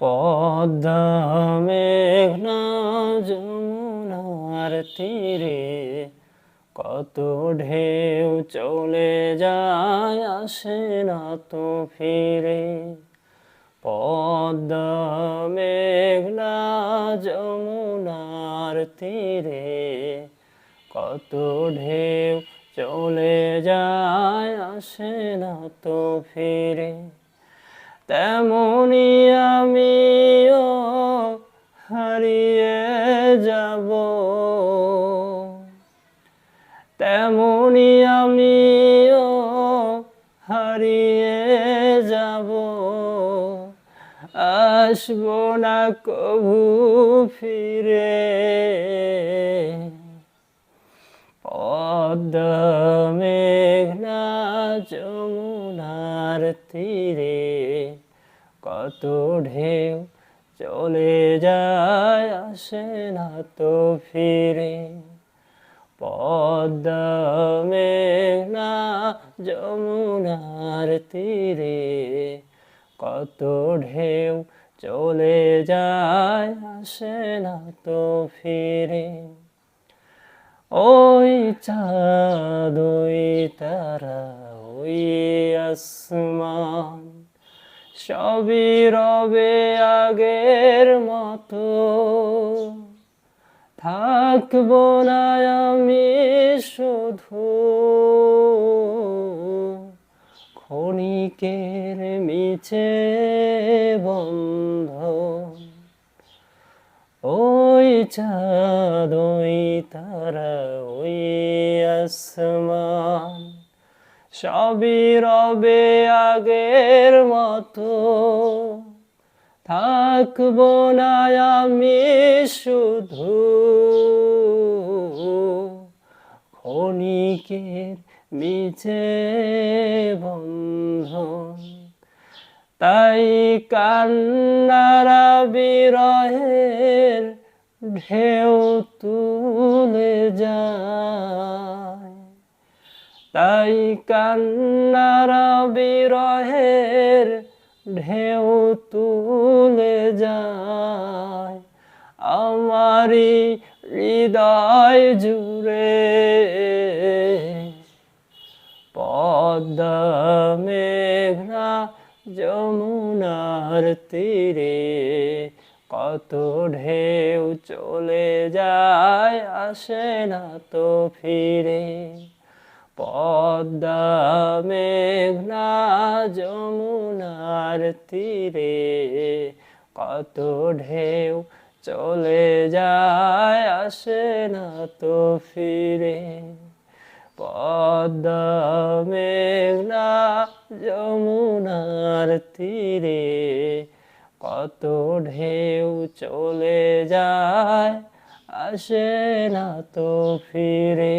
পদ্মা মেঘনা যমুনার তীরে কত ঢেউ চলে যায়, আসে না তো ফিরে। পদ্মা মেঘনা যমুনার তীরে কত ঢেউ চলে যায়, আসে না তো ফিরে। তেমনি আমিও হারিয়ে যাব, তেমনি আমিও হারিয়ে যাব, আসব না কভু ফিরে। পদ্মা মেঘনা যমুনার তীরে কত ঢেউ চলে যায়, আসে না তো ফিরে। পদ্মা মেঘনা যমুনার তীরে কত ঢেউ চলে যায়, আসে না তো ফিরে। ওই চাঁদ ওই তারা ওই আসমান সবই রবে আগের মতো, থাকবো না আমি শুধু ক্ষণিকের মিছে বন্ধন। ওই চাঁদ ওই তারা ওই আসমান সবই রবে আগের মতো, থাকবো না আমি শুধু ক্ষণিকের মিছে বন্ধন। তাই কান্নারা বিরহের ঢেউ তুলে যায়, তাই কান্নারা বিরহের ঢেউ তুলে যায় আমারি হৃদয় জুড়ে। পদ্মা মেঘনা যমুনার তীরে কত ঢেউ চলে যায়, আসে না তো ফিরে। পদ্মা মেঘনা যমুনার তীরে কত ঢেউ চলে যায়, আসে না তো ফিরে। পদ্মা মেঘনা যমুনার তীরে কত ঢেউ চলে যায়, আসে না তো ফিরে।